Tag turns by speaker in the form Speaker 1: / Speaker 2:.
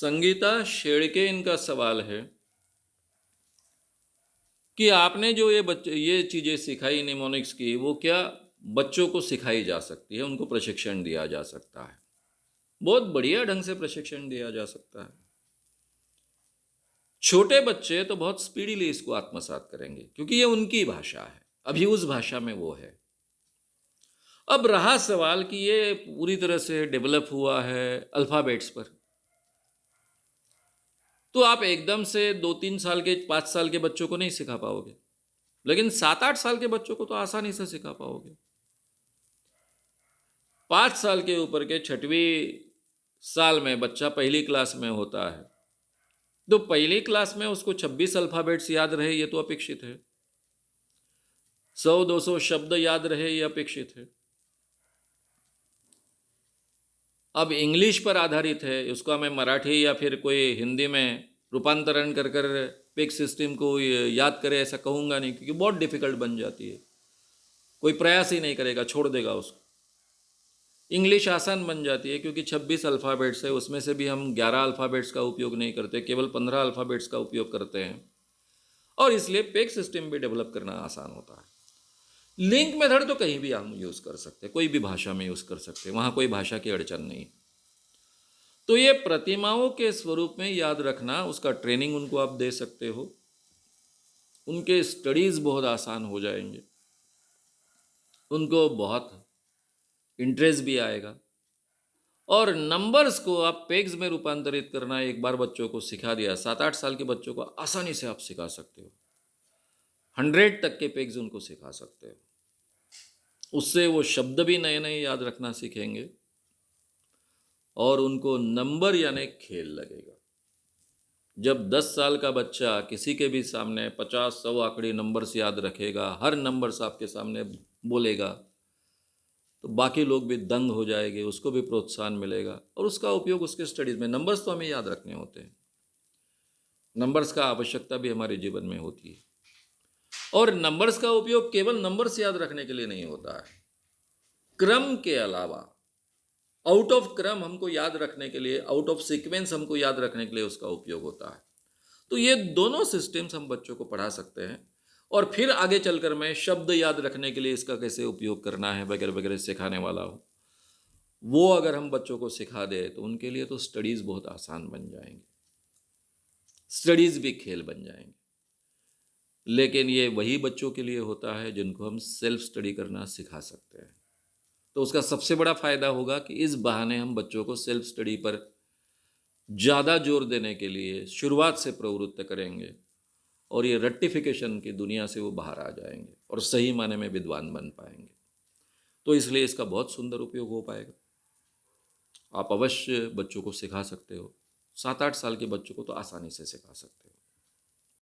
Speaker 1: संगीता शेड़के इनका सवाल है कि आपने जो ये चीज़ें सिखाई निमोनिक्स की, वो क्या बच्चों को सिखाई जा सकती है, उनको प्रशिक्षण दिया जा सकता है? बहुत बढ़िया ढंग से प्रशिक्षण दिया जा सकता है। छोटे बच्चे तो बहुत स्पीडीली इसको आत्मसात करेंगे क्योंकि ये उनकी भाषा है, अभी उस भाषा में वो है। अब रहा सवाल कि ये पूरी तरह से डेवलप हुआ है अल्फ़ाबेट्स पर, तो आप एकदम से 2-3 साल के, 5 साल के बच्चों को नहीं सिखा पाओगे, लेकिन 7-8 साल के बच्चों को तो आसानी से सिखा पाओगे। 5 साल के ऊपर के 6वीं साल में बच्चा पहली क्लास में होता है, तो पहली क्लास में उसको 26 अल्फ़ाबेट्स याद रहे ये तो अपेक्षित है। 100-200 शब्द याद रहे ये अपेक्षित है। अब इंग्लिश पर आधारित है, उसका मैं मराठी या फिर कोई हिंदी में रूपांतरण कर कर पेक सिस्टम को याद करे ऐसा कहूँगा नहीं, क्योंकि बहुत डिफ़िकल्ट बन जाती है। कोई प्रयास ही नहीं करेगा, छोड़ देगा उसको। इंग्लिश आसान बन जाती है क्योंकि 26 अल्फ़ाबेट्स है, उसमें से भी हम 11 अल्फ़ाबेट्स का उपयोग नहीं करते, केवल 15 अल्फ़ाबेट्स का उपयोग करते हैं, और इसलिए पेक सिस्टम भी डेवलप करना आसान होता है। लिंक मेथड तो कहीं भी हम यूज़ कर सकते हैं, कोई भी भाषा में यूज़ कर सकते हैं, वहाँ कोई भाषा की अड़चन नहीं। तो ये प्रतिमाओं के स्वरूप में याद रखना, उसका ट्रेनिंग उनको आप दे सकते हो, उनके स्टडीज़ बहुत आसान हो जाएंगे, उनको बहुत इंटरेस्ट भी आएगा, और नंबर्स को आप पेग्स में रूपांतरित करना एक बार बच्चों को सिखा दिया, 7-8 साल के बच्चों को आसानी से आप सिखा सकते हो। 100 तक के पेग्स उनको सिखा सकते हो। उससे वो शब्द भी नए नए याद रखना सीखेंगे और उनको नंबर यानी खेल लगेगा। जब 10 साल का बच्चा किसी के भी सामने 50-100 आंकड़े नंबर्स याद रखेगा, हर नंबर्स आपके सामने बोलेगा, तो बाकी लोग भी दंग हो जाएंगे, उसको भी प्रोत्साहन मिलेगा और उसका उपयोग उसके स्टडीज़ में। नंबर्स तो हमें याद रखने होते हैं, नंबर्स का आवश्यकता भी हमारे जीवन में होती है, और नंबर्स का उपयोग केवल नंबर्स याद रखने के लिए नहीं होता है। क्रम के अलावा आउट ऑफ क्रम हमको याद रखने के लिए, आउट ऑफ सीक्वेंस हमको याद रखने के लिए उसका उपयोग होता है। तो ये दोनों सिस्टम्स हम बच्चों को पढ़ा सकते हैं, और फिर आगे चलकर मैं शब्द याद रखने के लिए इसका कैसे उपयोग करना है वगैरह वगैरह सिखाने वाला हूँ। वो अगर हम बच्चों को सिखा दें तो उनके लिए तो स्टडीज़ बहुत आसान बन जाएंगी, स्टडीज़ भी खेल बन जाएंगे। लेकिन ये वही बच्चों के लिए होता है जिनको हम सेल्फ स्टडी करना सिखा सकते हैं। तो उसका सबसे बड़ा फ़ायदा होगा कि इस बहाने हम बच्चों को सेल्फ स्टडी पर ज़्यादा जोर देने के लिए शुरुआत से प्रवृत्त करेंगे, और ये रेक्टिफिकेशन की दुनिया से वो बाहर आ जाएंगे और सही माने में विद्वान बन पाएंगे। तो इसलिए इसका बहुत सुंदर उपयोग हो पाएगा। आप अवश्य बच्चों को सिखा सकते हो, 7-8 साल के बच्चों को तो आसानी से सिखा सकते हो।